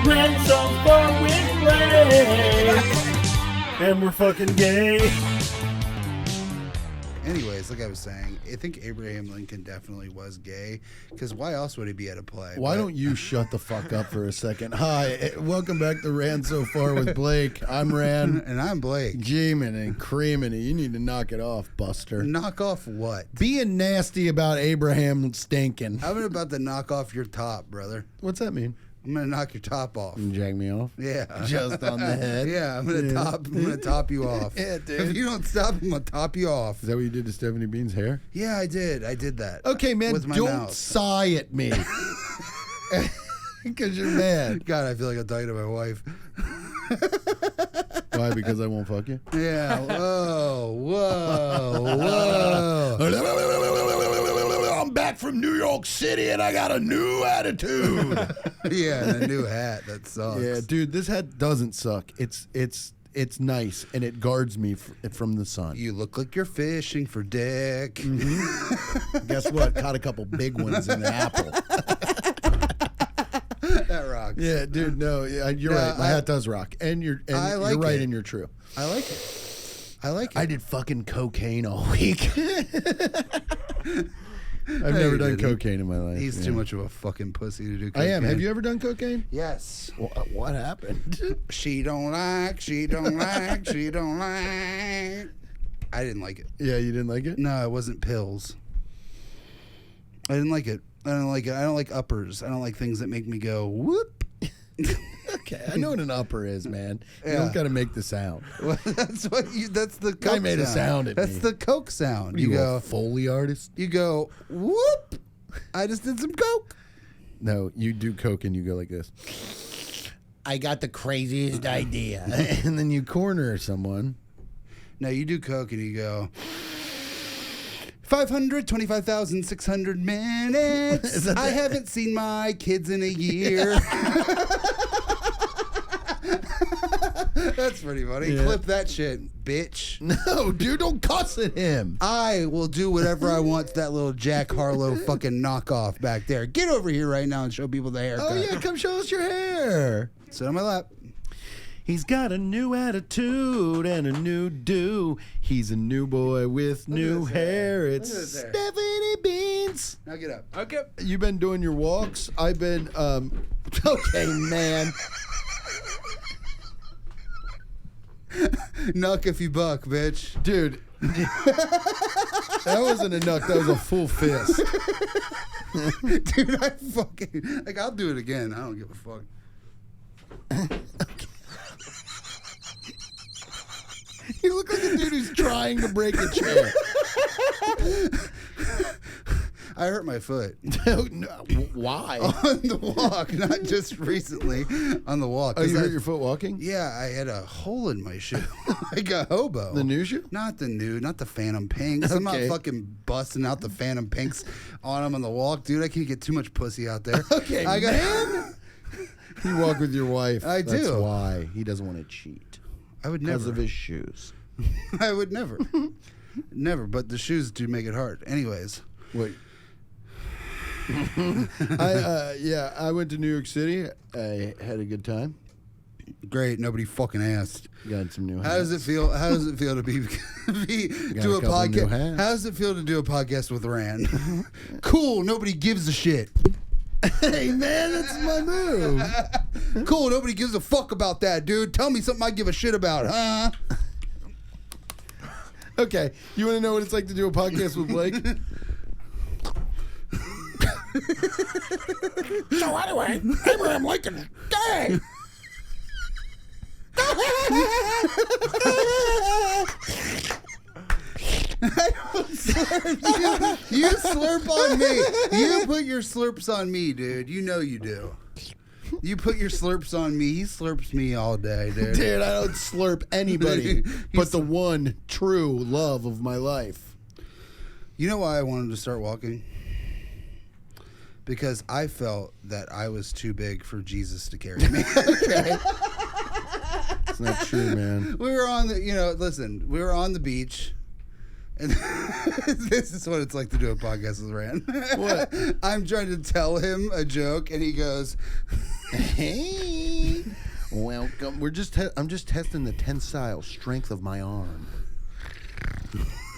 Ran so far with Blake. And we're fucking gay. Anyways, like I was saying, I think Abraham Lincoln definitely was gay, because why else would he be at a play? Why don't you shut the fuck up for a second? Hi, welcome back to Ran So Far with Blake. I'm Ran. And I'm Blake. G-man and creaming it. You need to knock it off, Buster. Knock off what? Being nasty about Abraham stinking. I'm about to knock off your top, brother. What's that mean? I'm gonna knock your top off. You jag me off? Yeah. Just on the head? Yeah, I'm gonna top you off. Yeah, dude. If you don't stop, I'm gonna top you off. Is that what you did to Stephanie Bean's hair? Yeah, I did that. Okay, man, with my don't mouth. sigh at me. Because you're mad. God, I feel like I'm talking to my wife. Why? Because I won't fuck you? Yeah. Whoa. I'm back from New York City and I got a new attitude. Yeah, and a new hat. That sucks. Yeah, dude, this hat doesn't suck. It's nice and it guards me from the sun. You look like you're fishing for dick. Mm-hmm. Guess what? Caught a couple big ones in the apple. That rocks. Yeah, dude. No, yeah, you're right. My hat does rock, and you're right, and you're true. I like it. I did fucking cocaine all week. I've never done cocaine in my life. He's too much of a fucking pussy to do cocaine. I am. Have you ever done cocaine? Yes. What happened? She don't like. I didn't like it. Yeah, you didn't like it? No, it wasn't pills. I didn't like it. I don't like it. I don't like uppers. I don't like things that make me go whoop. Okay, I know what an upper is, man. You Yeah. don't got to make the sound. Well, that's the Coke Guy made sound. a sound at That's me. the Coke sound. You You go go. a Foley artist? You go whoop. I just did some Coke. No, you do coke and you go like this. I got the craziest idea. And then you corner someone. No, you do Coke and you go 525,600 minutes. I haven't seen my kids in a year. That's pretty funny. Yeah. Clip that shit, bitch. No, dude, don't cuss at him. I will do whatever I want to that little Jack Harlow fucking knockoff back there. Get over here right now and show people the haircut. Oh, yeah, come show us your hair. Sit on my lap. He's got a new attitude and a new do. He's a new boy with new hair. It's Look at this hair. Stephanie Beans. Now get up. Okay. You've been doing your walks. I've been, okay, man. Nuck if you buck, bitch. Dude, that wasn't a knuck. That was a full fist. Dude, I fucking, like, I'll do it again. I don't give a fuck. You look like a dude who's trying to break a chair. I hurt my foot. No, why? On the walk, not just recently. On the walk. Oh, you 'Cause hurt your foot walking? Yeah, I had a hole in my shoe. Like a hobo. The new shoe? Not the new, not the Phantom Pinks. I'm not Okay. fucking busting out the Phantom Pinks on them on the walk. Dude, I can't get too much pussy out there. Okay, man. You walk with your wife. I That's do. why. He doesn't want to cheat. I would Because never. of his shoes. I would never. Never, but the shoes do make it hard. Anyways. Wait. I went to New York City. I had a good time. Great, nobody fucking asked. Got some new How hats. does it feel? How does it feel to be do a a couple new podcast? hats. How does it feel to do a podcast with Rand? Cool. Nobody gives a shit. Hey, man, that's my move. Cool. Nobody gives a fuck about that, dude. Tell me something I give a shit about, huh? Okay, you want to know what it's like to do a podcast with Blake? So anyway, Abraham Lincoln, gay. You slurp on me. You put your slurps on me, dude. You know you do. You put your slurps on me. He slurps me all day, dude. Dude, I don't slurp anybody but the one true love of my life. You know why I wanted to start walking? Because I felt that I was too big for Jesus to carry me. Okay. It's not true, man. We were on the, we were on the beach. And this is what it's like to do a podcast with Rand. What? I'm trying to tell him a joke, and he goes, Hey. Welcome. I'm just testing the tensile strength of my arm.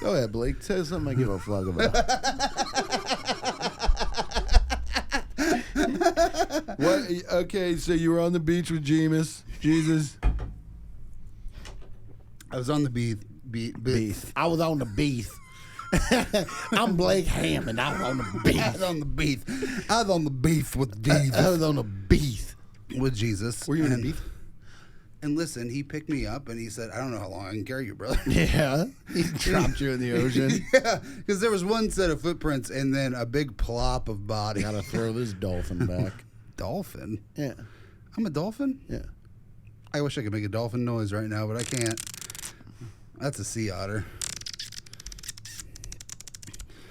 Go ahead, Blake. Say something I give a fuck about. What? Okay, so you were on the beach with Jesus. I was on the beach. I was on the beach. I'm Blake Hammond. I was on the beach. I was on the beach. I was on the beach with Jesus. I was on the beach. With Jesus. Were you on the beach? And listen, he picked me up and he said, I don't know how long I can carry you, brother. Yeah. He dropped you in the ocean. Yeah, because there was one set of footprints and then a big plop of body. Gotta throw this dolphin back. Dolphin? Yeah. I'm a dolphin? Yeah. I wish I could make a dolphin noise right now, but I can't. That's a sea otter.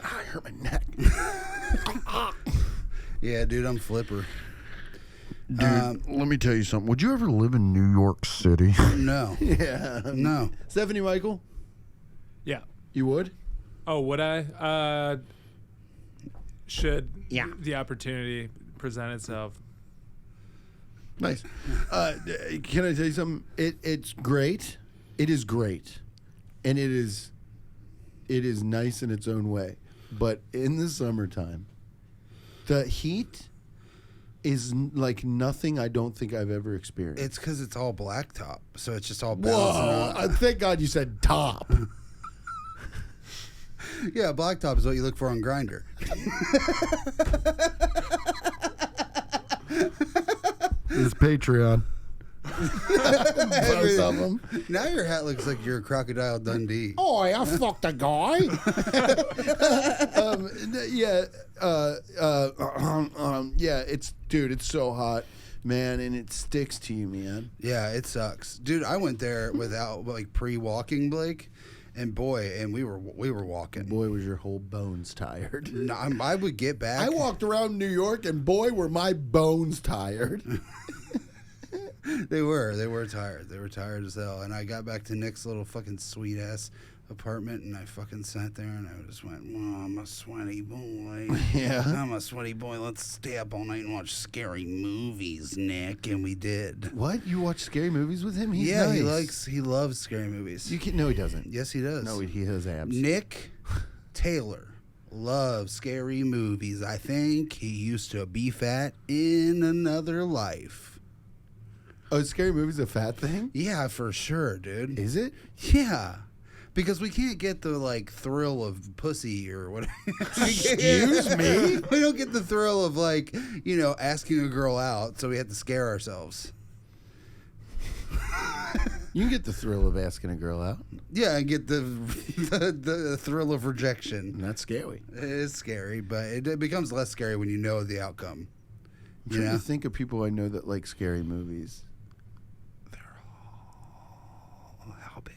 I hurt my neck. Yeah, dude, I'm Flipper. Dude, let me tell you something. Would you ever live in New York City? No. Yeah. No. Stephanie Michael, Yeah. you would? Oh, would I? Should Yeah. the opportunity present itself? Nice. Can I tell you something? It's great. It is great, and it is nice in its own way. But in the summertime, the heat is like nothing I don't think I've ever experienced. It's because it's all blacktop, so it's just all balancing Whoa! out. Thank God you said top. Yeah, blacktop is what you look for on Grindr. It's Patreon. Both of them. Now your hat looks like you're a Crocodile Dundee. Oh, I fucked a guy. Yeah, it's so hot, man, and it sticks to you, man. Yeah, it sucks, dude. I went there without like pre-walking, Blake, and boy, and we were walking. Boy, was your whole bones tired. No, I would get back. I walked around New York, and boy, were my bones tired. They were tired. They were tired as hell. And I got back to Nick's little fucking sweet ass apartment, and I fucking sat there, and I just went, "Well, I'm a sweaty boy. Yeah. I'm a sweaty boy. Let's stay up all night and watch scary movies, Nick." And we did. What? You watch scary movies with him? He's Yeah, nice. he loves scary movies. No, he doesn't. Yes, he does. No, he has abs. Nick Taylor loves scary movies. I think he used to be fat in another life. Oh, scary movies a fat thing? Yeah, for sure, dude. Is it? Yeah. Because we can't get the like thrill of pussy or whatever. Excuse me? We don't get the thrill of like, asking a girl out, so we have to scare ourselves. You can get the thrill of asking a girl out. Yeah, and get the thrill of rejection. And that's scary. It is scary, but it becomes less scary when you know the outcome. I'm trying to think of people I know that like scary movies. How big?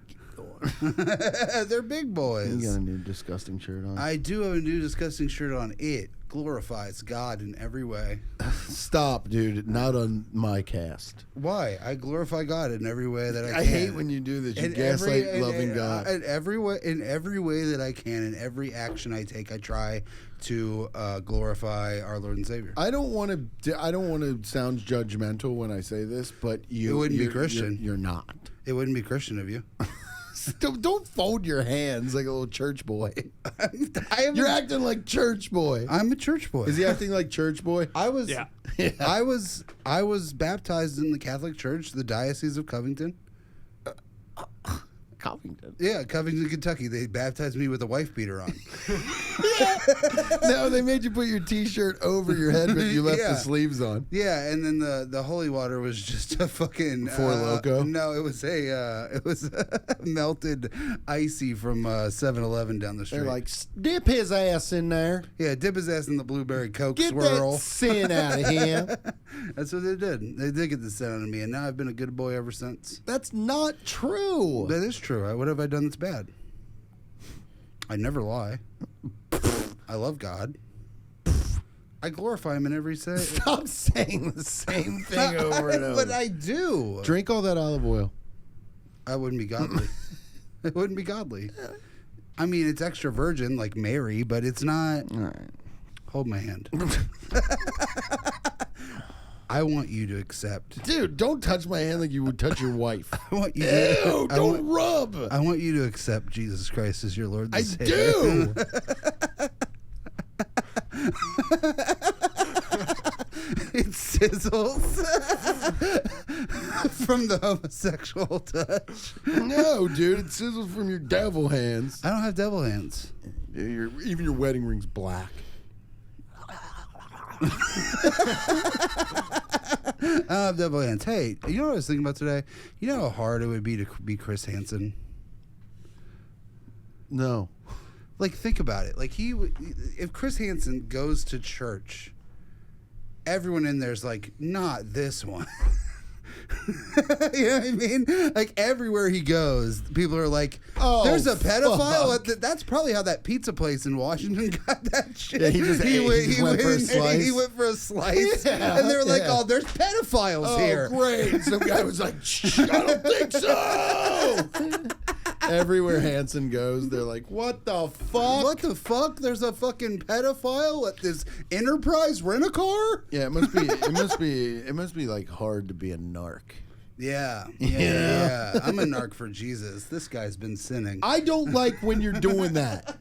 Keep going. They're big boys. You got a new disgusting shirt on. I do have a new disgusting shirt on. It glorifies God in every way. Stop, dude. Not on my cast. Why? I glorify God in every way that I can. I hate when you do this. You gaslight loving God. In every way that I can, in every action I take, I try to glorify our Lord and Savior. I don't want to sound judgmental when I say this, but It wouldn't be Christian. You're not. It wouldn't be Christian of you. Don't fold your hands like a little church boy. You're acting like church boy. I'm a church boy. Is he acting like church boy? Yeah. I was baptized in the Catholic Church, the Diocese of Covington. Covington. Yeah, Covington, Kentucky. They baptized me with a wife beater on. No, they made you put your T-shirt over your head, but you left the sleeves on. Yeah, and then the holy water was just a fucking Four Loko? No, it was melted icy from 7-Eleven down the street. They're like, dip his ass in there. Yeah, dip his ass in the blueberry Coke Get swirl. that sin out of him. That's what they did. They did get the sin out of me, and now I've been a good boy ever since. That's not true. That is true. What have I done that's bad? I never lie. I love God. I glorify Him in every say. Stop saying the same thing over and over. But I do. Drink all that olive oil. I wouldn't be godly. It wouldn't be godly. I mean, it's extra virgin like Mary, but it's not. All right. Hold my hand. I want you to accept. Dude, don't touch my hand like you would touch your wife. I want you. Ew, don't rub. I want you to accept Jesus Christ as your Lord and I Savior. do. It sizzles from the homosexual touch. No, dude, it sizzles from your devil hands. I don't have devil hands. Even your wedding ring's black. I don't have devil hands. Hey, you know what I was thinking about today? You know how hard it would be to be Chris Hansen? No. Like, think about it. Like, if Chris Hansen goes to church, everyone in there's like, not this one. You know what I mean? Like, everywhere he goes, people are like, Oh, there's a pedophile. fuck. That's probably how that pizza place in Washington got that shit. Yeah, he just went for a slice. He went for a slice. Yeah, and they were like, yeah. oh, there's pedophiles Oh, here. great. Some guy was like, I don't think so. Everywhere Hanson goes, they're like, what the fuck? What the fuck? There's a fucking pedophile at this Enterprise rent-a-car? Yeah, it must be like hard to be a narc. Yeah. I'm a narc for Jesus. This guy's been sinning. I don't like when you're doing that.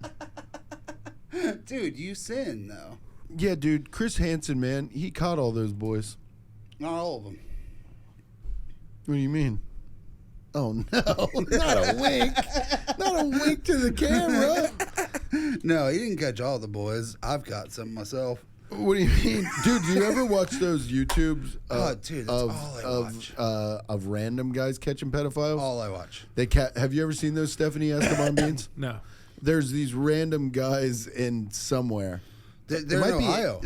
Dude, you sin, though. Yeah, dude, Chris Hansen, man, he caught all those boys. Not all of them. What do you mean? Oh, no, not a wink. Not a wink to the camera. No, he didn't catch all the boys. I've got some myself. What do you mean? Dude, do you ever watch those YouTubes Oh, dude, that's all I watch. of random guys catching pedophiles? All I watch. Have you ever seen those Stephanie Esteban beans? No. There's these random guys in somewhere. They're in Ohio.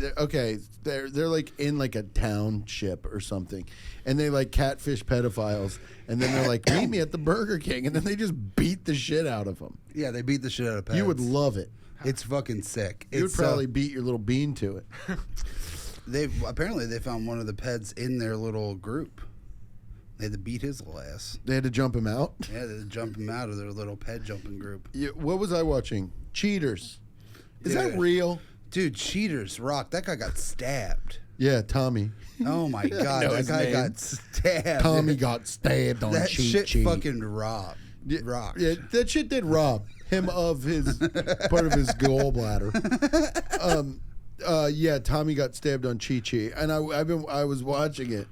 They're like in like a township or something, and they like catfish pedophiles, and then they're like, meet me at the Burger King, and then they just beat the shit out of them. Yeah, they beat the shit out of pets. You would love it. It's fucking sick. You would It's, probably beat your little bean to it. Apparently they found one of the pets in their little group. They had to beat his little ass. They had to jump him out. Yeah, they had to jump him out of their little pet jumping group. Yeah, what was I watching? Cheaters. Is that Dude. real? Dude, cheaters rock. That guy got stabbed. Yeah, Tommy. Oh my god, know that his guy name. got stabbed. Tommy got stabbed on that Cheat shit Cheat. fucking rocked. Yeah, that shit did rob him of his part of his gallbladder. Yeah, Tommy got stabbed on Chi Chi, and I was watching it.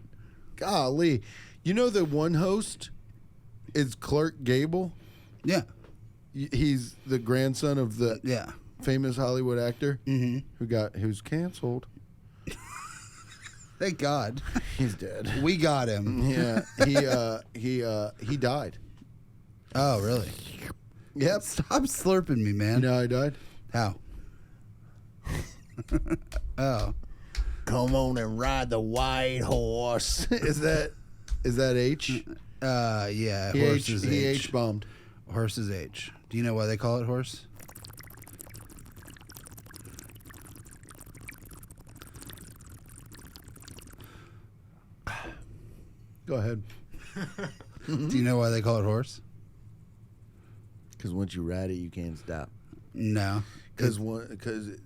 Golly, you know the one host is Clark Gable. Yeah, He's the grandson of the yeah. famous Hollywood actor who's canceled. Thank God. He's dead. We got him. Yeah, he died. Oh, really? Yep. Stop slurping me, man. You know how he died? How? Oh. Come on and ride the white horse. Is that H? Yeah. He Horse is He H. H-bombed. Horse is H. Do you know why they call it horse? Go ahead. Do you know why they call it horse? Because once you ride it, you can't stop. No. Because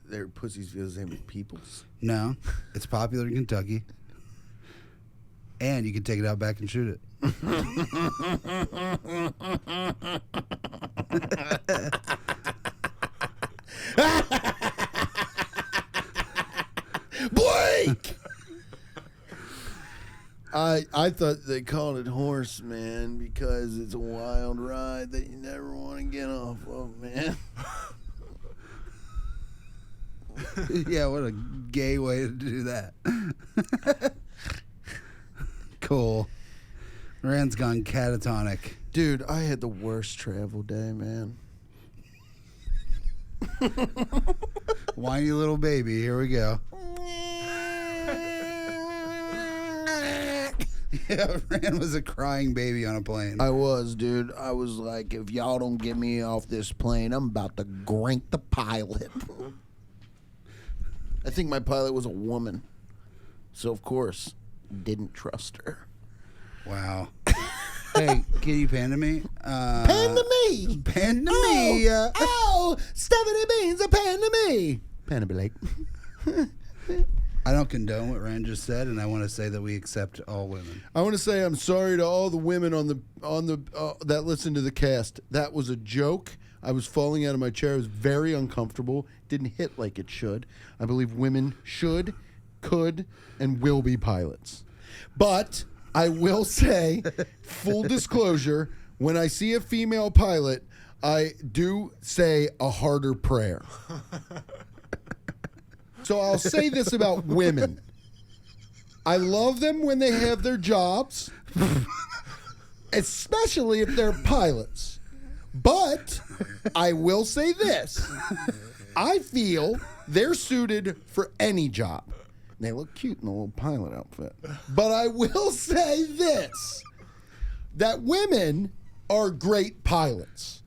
their pussies feel the same as people's. No. It's popular in Kentucky. And you can take it out back and shoot it. Blake! I thought they called it horse, man, because it's a wild ride that you never want to get off of, man. Yeah, what a gay way to do that. Cool. Rand's gone catatonic. Dude, I had the worst travel day, man. Whiny little baby. Here we go. Yeah, Rand was a crying baby on a plane. I was, dude. I was like, if y'all don't get me off this plane, I'm about to grink the pilot. I think my pilot was a woman. So, of course, didn't trust her. Wow. Hey, can you pan to me? Pan to me! Pan to me. Oh, Stephanie Beans, a pan to me! Pan to Blake. I I don't condone what Rand just said, and I want to say that we accept all women. I want to say I'm sorry to all the women on the that listen to the cast. That was a joke. I was falling out of my chair. I was very uncomfortable. Didn't hit like it should. I believe women should, could, and will be pilots. But I will say, full disclosure, when I see a female pilot, I do say a harder prayer. So I'll say this about women. I love them when they have their jobs, especially if they're pilots. But I will say this. I feel they're suited for any job. They look cute in a little pilot outfit. But I will say this, that women are great pilots.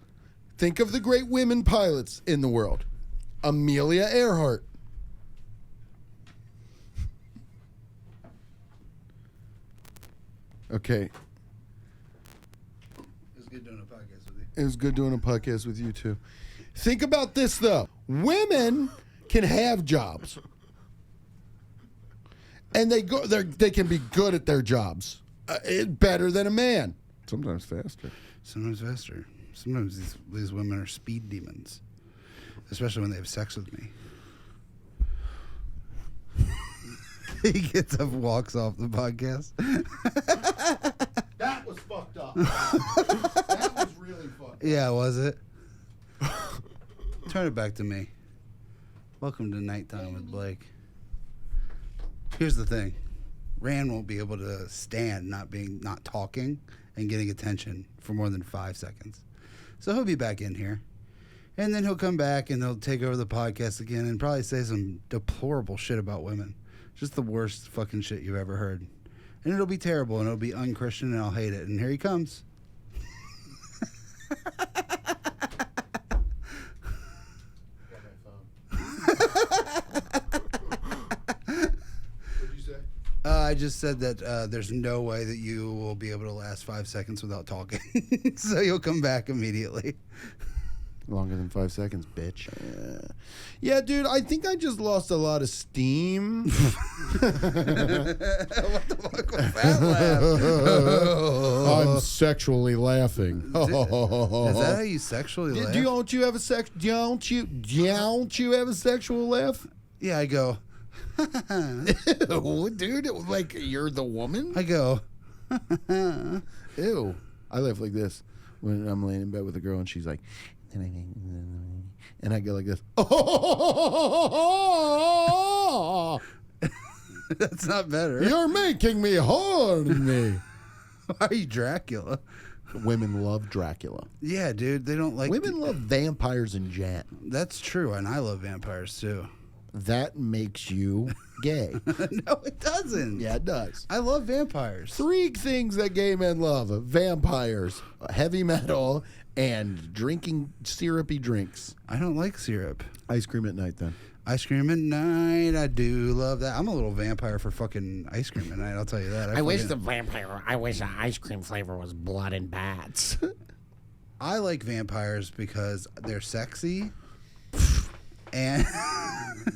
Think of the great women pilots in the world. Amelia Earhart. Okay. It was good doing a podcast with you. It was good doing a podcast with you too. Think about this though. Women can have jobs. And they can be good at their jobs. Better than a man. Sometimes faster. Sometimes faster. Sometimes these women are speed demons. Especially when they have sex with me. He gets up, walks off the podcast. That was fucked up. That was really fucked up. Yeah, was it? Turn it back to me. Welcome to Nighttime with Blake. Here's the thing. Rand won't be able to stand not talking and getting attention for more than 5 seconds. So he'll be back in here. And then he'll come back and he'll take over the podcast again and probably say some deplorable shit about women. Just the worst fucking shit you've ever heard. And it'll be terrible and it'll be unchristian and I'll hate it. And here he comes. What'd you say? I just said that there's no way that you will be able to last 5 seconds without talking. So you'll come back immediately. Longer than 5 seconds, bitch. Yeah, dude, I think I just lost a lot of steam. What the fuck was that laugh? I'm sexually laughing. Is that how you sexually laugh? Don't you have a sexual laugh? Yeah, I go. Ew, dude, like you're the woman? I go. Ew. I laugh like this when I'm laying in bed with a girl and she's like, and I go like this. That's not better. You're making me horny. Why are you Dracula? Women love Dracula. Yeah, dude, they don't like. Women love vampires in Jan. That's true, and I love vampires too. That makes you gay. No, it doesn't. Yeah, it does. I love vampires. 3 things that gay men love: vampires, heavy metal, and drinking syrupy drinks. I don't like syrup. Ice cream at night, then. Ice cream at night, I do love that. I'm a little vampire for fucking ice cream at night, I'll tell you that. I wish the ice cream flavor was blood and bats. I like vampires because they're sexy. And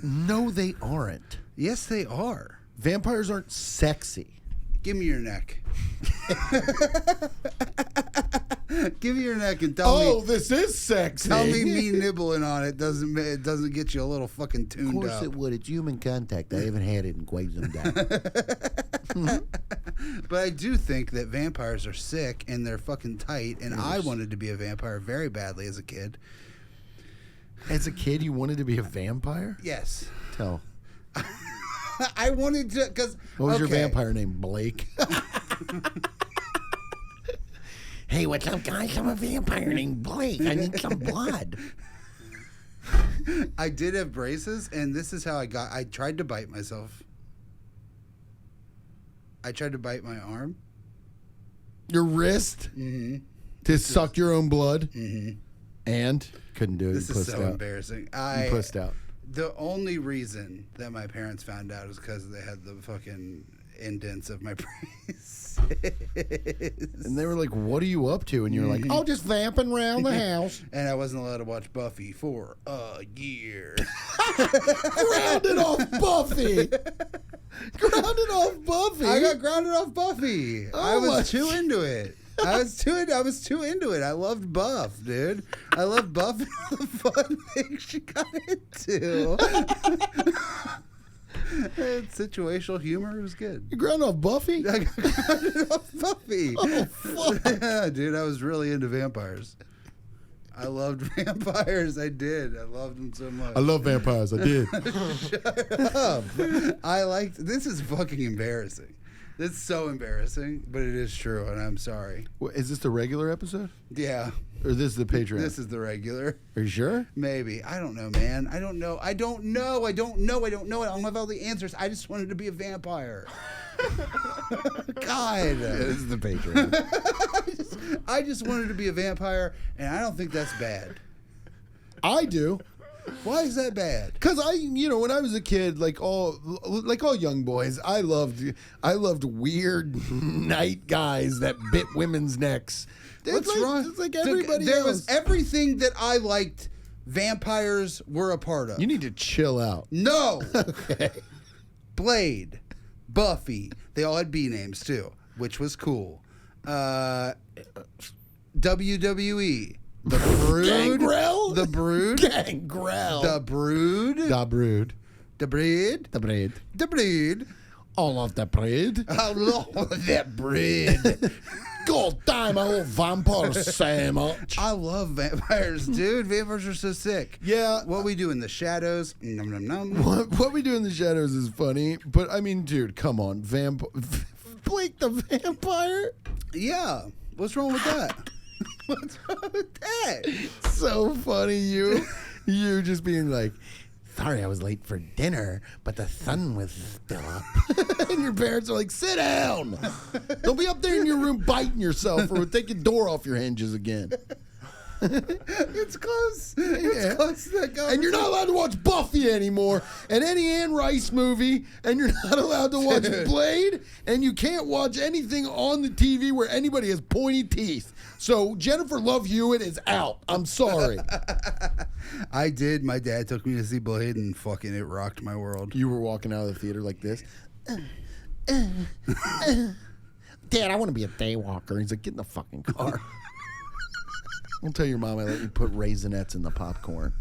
No, they aren't. yes, they are. Vampires aren't sexy. Give me your neck. Give me your neck and tell me. This is sexy. Tell me nibbling on it doesn't get you a little fucking Of tuned course up. it would. It's human contact. I haven't had it in quite some time. But I do think that vampires are sick and they're fucking tight. And I wanted to be a vampire very badly as a kid. As a kid, you wanted to be a vampire? Yes. Tell. I wanted to, because. What was your vampire name? Blake? Hey, what's up, guys? I'm a vampire named Blake. I need some blood. I did have braces, and this is how I tried to bite myself. I tried to bite my arm. Your wrist? Mm-hmm. To suck your own blood? Mm-hmm. And? Couldn't do it. This You is pussed so out. embarrassing. You pussed out. The only reason that my parents found out is because they had the fucking indents of my braces. And they were like, what are you up to? And you were like, oh, just vamping around the house. And I wasn't allowed to watch Buffy for a year. Rounded off Buffy. grounded off Buffy. I got grounded off Buffy. I Oh, was too into it. I was too into it. I loved Buff, dude. I loved Buff and all the fun things she got into. Situational humor was good. You grounded off Buffy? I got grounded off Buffy. Oh, fuck. Yeah, dude, I was really into vampires. I loved vampires. I did. I loved them so much. I love vampires. I did. Shut up. This is fucking embarrassing. It's so embarrassing, but it is true, and I'm sorry. What, is this the regular episode? Yeah. Or this is the Patreon? This is the regular. Are you sure? Maybe. I don't know, man. I don't know. I don't have all the answers. I just wanted to be a vampire. God. This is the Patreon. I just wanted to be a vampire, and I don't think that's bad. I do. Why is that bad? Because when I was a kid, like all young boys, I loved weird night guys that bit women's necks. What's wrong? It's like everybody There else. was everything that I liked. Vampires were a part of. You need to chill out. No. Okay. Blade, Buffy. They all had B names too, which was cool. WWE. The Brood. Gangrel? The Brood. Gangrel. The Brood. The Brood. The Breed. The Breed. The Breed. All of the breed. I love that bread. God damn, a whole vampire sandwich. I love vampires, dude. Vampires are so sick. Yeah. What we do in the shadows. Num, num, num. What we do in the shadows is funny, but I mean, dude, come on. Blake the vampire? Yeah. What's wrong with that? What's wrong with that? So funny, you just being like, sorry I was late for dinner, but the sun was still up. And your parents are like, sit down. Don't be up there in your room biting yourself or we'll take your door off your hinges again. It's close. It's close to that And you're not allowed to watch Buffy anymore and any Anne Rice movie, and you're not allowed to watch Blade, and you can't watch anything on the TV where anybody has pointy teeth. So Jennifer Love Hewitt is out. I'm sorry. I did. My dad took me to see Blade, and fucking it rocked my world. You were walking out of the theater like this. Dad, I want to be a daywalker. He's like, get in the fucking car. Don't tell your mom I let you put raisinets in the popcorn.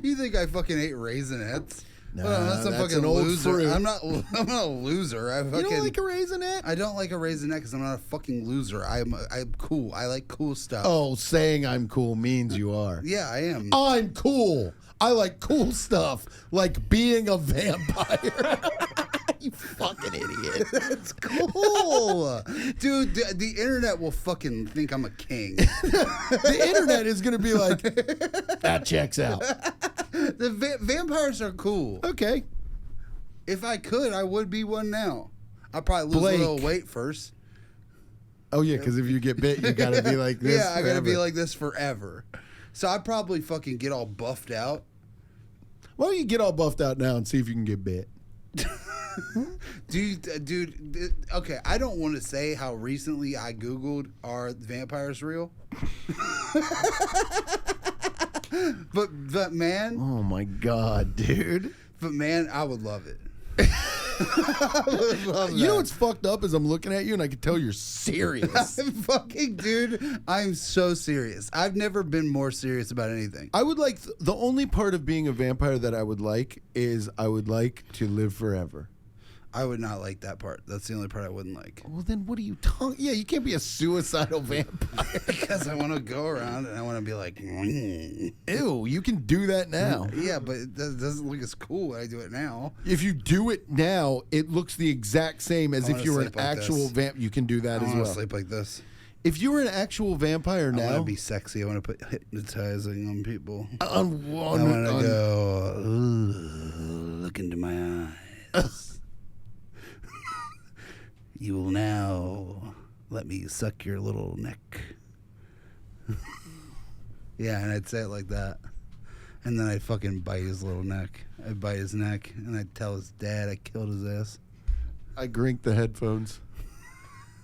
You think I fucking ate raisinets? Nah, that's a that's fucking an old loser. fruit. I'm not a loser. I You fucking. don't like a raisinette? I don't like a raisinette because I'm not a fucking loser. I'm cool. I like cool stuff. Oh, saying I'm cool means you are. Yeah, I am. I'm cool. I like cool stuff, like being a vampire. You fucking idiot. That's cool. Dude, the internet will fucking think I'm a king. The internet is going to be like, that checks out. The vampires are cool. Okay. If I could, I would be one now. I'd probably lose Blake. a little weight first. Oh, yeah, because if you get bit, you got to be like this. Yeah, I gotta be forever. like this forever. So I'd probably fucking get all buffed out. Why don't you get all buffed out now and see if you can get bit? Dude, okay, I don't want to say how recently I Googled, are vampires real? but man, Oh, my God, dude. I would love it. I would love You know that. what's fucked up is I'm looking at you and I can tell you're serious. I'm fucking, dude, I'm so serious. I've never been more serious about anything. I would like, the only part of being a vampire that I would like is I would like to live forever. I would not like that part. That's the only part I wouldn't like. Well, then what are you talking? Yeah, you can't be a suicidal vampire. Because I want to go around and I want to be like, Ew, you can do that now. yeah, but it doesn't look as cool when I do it now. If you do it now, it looks the exact same as I if wanna you were an sleep like actual this. vamp. You can do that I as want well. to sleep like this. If you were an actual vampire I want now, to be sexy. I want to put hypnotizing on people. on I want to go, "Ooh, look into my eyes. You will now let me suck your little neck." Yeah, and I'd say it like that. And then I'd fucking bite his little neck. I'd bite his neck, and I'd tell his dad I killed his ass. I grink the headphones.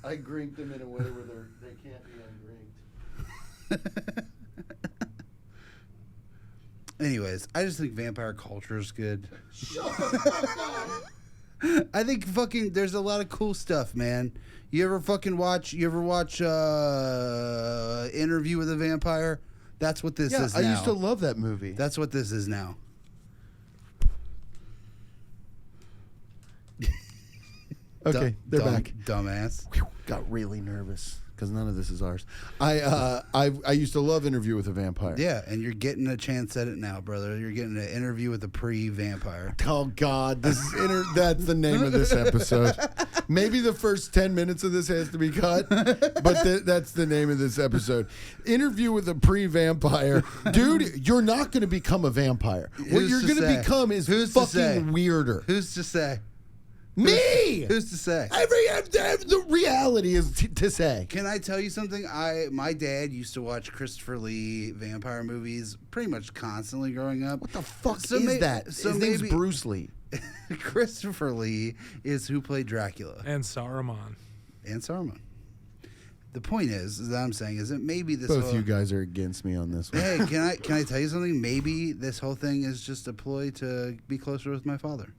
I grink them in a way where they can't be ungrinked. Anyways, I just think vampire culture is good. I think fucking there's a lot of cool stuff, man. You ever watch Interview with a Vampire? That's what this is now. I used to love that movie. That's what this is now. Okay, they're back. Dumbass. Got really nervous because none of this is ours. I used to love Interview with a Vampire. Yeah, and you're getting a chance at it now, brother. You're getting an interview with a pre-vampire. Oh God, this is that's the name of this episode. Maybe the first 10 minutes of this has to be cut, but that's the name of this episode. Interview with a pre-vampire. Dude, you're not going to become a vampire. What you're going to become is fucking weirder. Who's to say? Me! Who's to say? The reality is to say. Can I tell you something? My dad used to watch Christopher Lee vampire movies pretty much constantly growing up. What the fuck is that? So His name's Bruce Lee. Christopher Lee is who played Dracula. And Saruman. And Saruman. The point is that I'm saying is that maybe this Both you guys are against me on this one. Hey, can I tell you something? Maybe this whole thing is just a ploy to be closer with my father.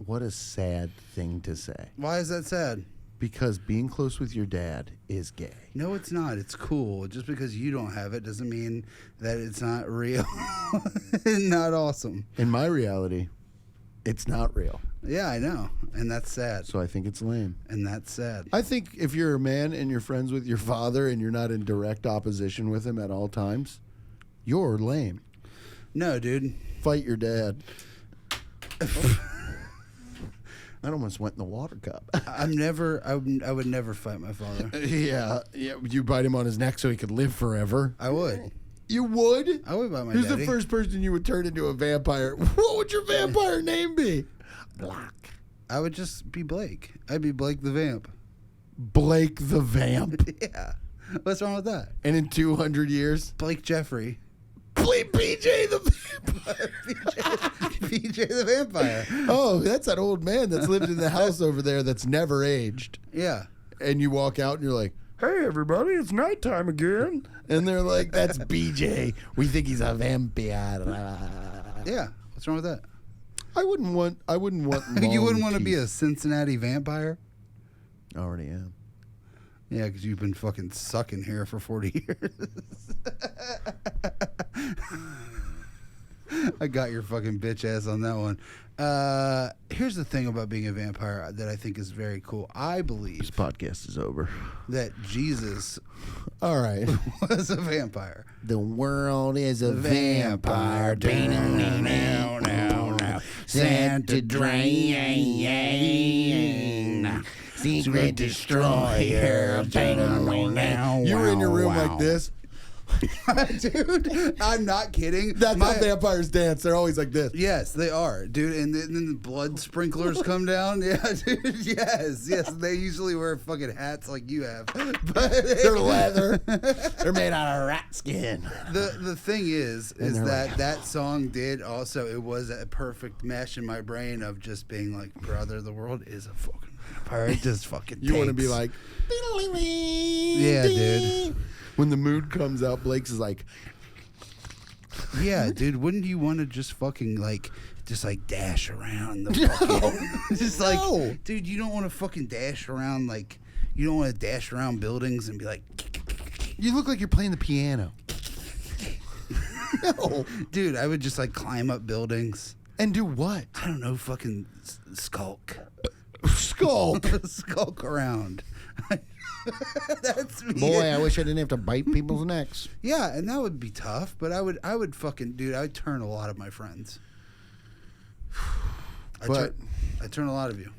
What a sad thing to say. Why is that sad? Because being close with your dad is gay. No, it's not. It's cool. Just because you don't have it doesn't mean that it's not real. Not awesome. In my reality, it's not real. Yeah, I know. And that's sad. So I think it's lame. And that's sad. I think if you're a man and you're friends with your father and you're not in direct opposition with him at all times, you're lame. No, dude. Fight your dad. That almost went in the water cup. I would never fight my father. Yeah. You bite him on his neck so he could live forever. I would. You would? I would bite my Who's daddy. the first person you would turn into a vampire? What would your vampire name be? Black. I would just be Blake. I'd be Blake the Vamp. Blake the Vamp. Yeah. What's wrong with that? And in 200 years? Blake Jeffrey. BJ the Vampire. BJ the Vampire. Oh, that's that old man that's lived in the house over there that's never aged. Yeah. And you walk out and you're like, hey, everybody, it's nighttime again. And they're like, that's BJ. We think he's a vampire. Yeah. What's wrong with that? I wouldn't want You wouldn't want to be teeth. a Cincinnati vampire? I already am. Yeah, because you've been fucking sucking here for 40 years. I got your fucking bitch ass on that one. Here's the thing about being a vampire that I think is very cool. I believe This podcast is over. that Jesus All right. was a vampire. The world is a vampire. Santa Drain. Secret destroyer. You were in your room like this. Dude, I'm not kidding. That's how vampires dance. They're always like this. Yes, they are, dude. And then the blood sprinklers come down. Yeah, dude. Yes. They usually wear fucking hats like you have. But They're leather. They're made out of rat skin. the thing is they're that that song did also, it was a perfect mesh in my brain of just being like, brother, the world is a fucking vampire. It just fucking You want to takes. be like, Yeah, dude. When the mood comes out, Blake's is like, Yeah, dude. Wouldn't you want to just fucking just dash around the fucking, just No. dude, you don't want to fucking dash around you don't want to dash around buildings and be like, you look like you're playing the piano. No. dude, I would just climb up buildings. And do what? I don't know, fucking skulk. Skulk. Skulk around. That's me. Boy, I wish I didn't have to bite people's necks. Yeah, and that would be tough, but I would fucking, dude, I would turn a lot of my friends. I turn a lot of you.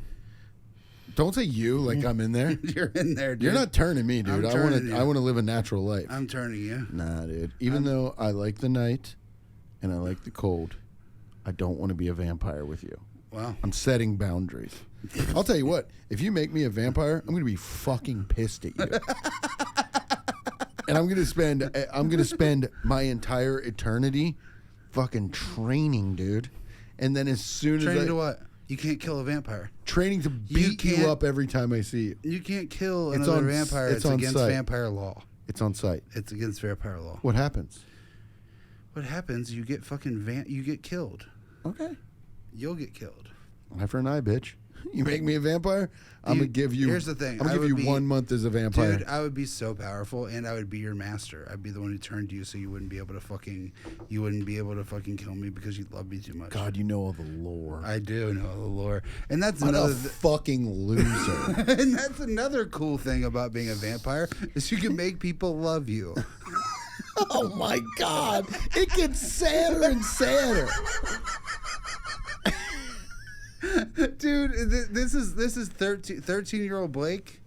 Don't say you like I'm in there. You're in there, dude. You're not turning me, dude. I'm turning you. I want to live a natural life. I'm turning you. Nah, dude. Even though I like the night and I like the cold, I don't want to be a vampire with you. Wow. I'm setting boundaries. I'll tell you what, if you make me a vampire, I'm going to be fucking pissed at you. And I'm going to spend my entire eternity fucking training, dude. And then as soon Training as to what? You can't kill a vampire. training to beat you can't- up every time I see you. You can't kill It's another on- vampire. it's It's on against site. vampire law. It's on site. It's against vampire law. What happens? What happens? You get fucking you get killed. Okay. you'll get killed. Eye for an eye, bitch. You make me a vampire, I'm gonna give you. Here's the thing. I'm gonna give you 1 month as a vampire. Dude, I would be so powerful, and I would be your master. I'd be the one who turned you, so you wouldn't be able to fucking kill me because you love me too much. God, you know all the lore. I do know the lore, and that's What another. a fucking loser. And that's another cool thing about being a vampire is you can make people love you. Oh my God! It gets sadder and sadder. Dude, this is 13-year-old Blake.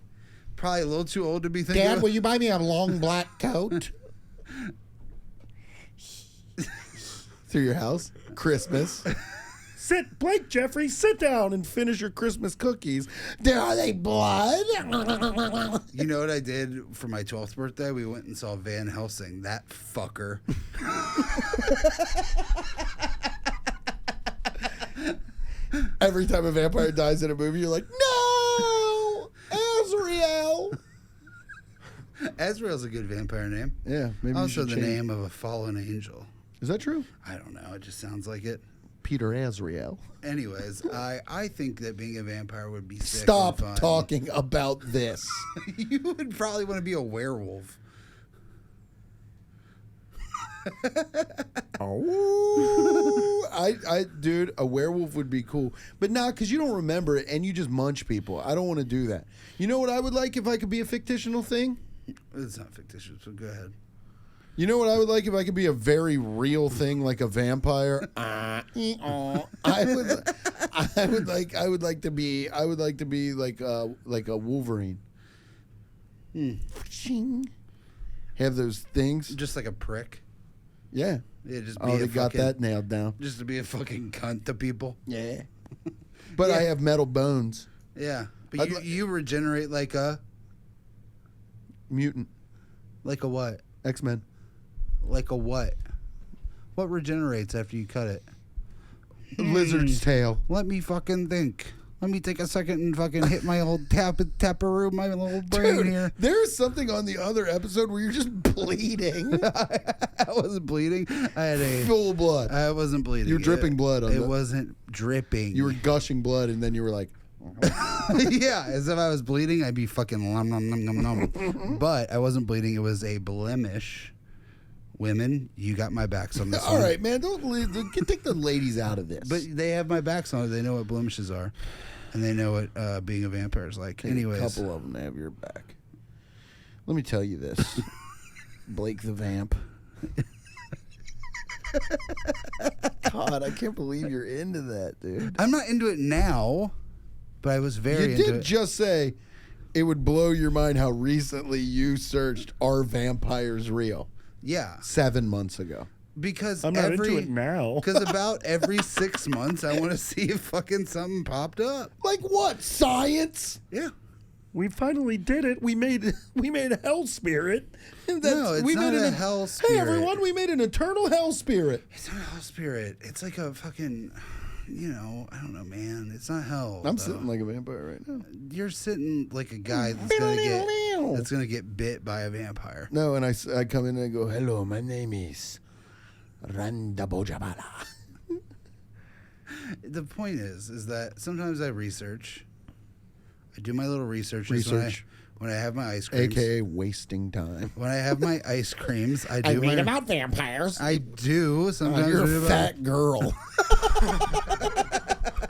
Probably a little too old to be thinking. Dad, will you buy me a long black coat? Through your house, Christmas. Sit, Blake Jeffrey, sit down and Finish your Christmas cookies. Are they blood? You know what I did for my 12th birthday? We went and saw Van Helsing. That fucker. Every time a vampire dies in a movie, you're like, no, Azrael. Azrael's a good vampire name. Yeah, maybe. Also you the should change. name of a fallen angel. Is that true? I don't know. It just sounds like it. Peter Azrael. Anyways, I think that being a vampire would be sick Stop and fun. talking about this. You would probably want to be a werewolf. Oh, dude, a werewolf would be cool, but not because you don't remember it and you just munch people. I don't want to do that. You know what I would like if I could be a fictional thing? It's not fictitious, so go ahead. You know what I would like if I could be a very real thing like a vampire? I would like to be like a Wolverine. Have those things. Just like a prick. Yeah. Yeah, just be Oh, a they got fucking, that nailed down. Just to be a fucking cunt to people. Yeah. But Yeah. I have metal bones. Yeah, but I'd you regenerate like a Mutant. what? X-Men. Like a what? What regenerates after you cut it? Lizard's tail. Let me fucking think. Let me take a second and fucking hit my old taparoo, my little brain Dude, here. there's something on the other episode where you're just bleeding. I wasn't bleeding. I had a Full blood. I wasn't bleeding. You were dripping blood on It the- wasn't dripping. You were gushing blood, and then you were like, Yeah, as if I was bleeding, I'd be fucking nom nom nom nom nom. But I wasn't bleeding. It was a blemish. Women, you got my backs on this all one. right, man, take the ladies out of this. But they have my backs on it. They know what blemishes are, and they know what being a vampire is like. Anyways, a couple of them have your back. Let me tell you this, Blake the Vamp. God, I can't believe you're into that, dude. I'm not into it now, but I was very You into did it. just say it would blow your mind how recently you searched "Are Vampires Real?" Yeah, 7 months ago. because I'm not into it now. Because about every 6 months, I want to see if fucking something popped up. Like what? Science? Yeah. We finally did it. We made a hell spirit. No, it's not a hell Hey spirit. everyone, we made an eternal hell spirit. It's not a hell spirit. It's like a fucking, I don't know, man. It's not hell. I'm though. sitting like a vampire right now. You're sitting like a guy that's gonna get bit by a vampire. No, and I come in and I go, hello, my name is Randa Bojabala. The point is that sometimes I research. I do my little research. When I have my ice creams. AKA wasting time. When I have my ice creams, I I do read my. about vampires. I do sometimes. You're read a about- fat girl.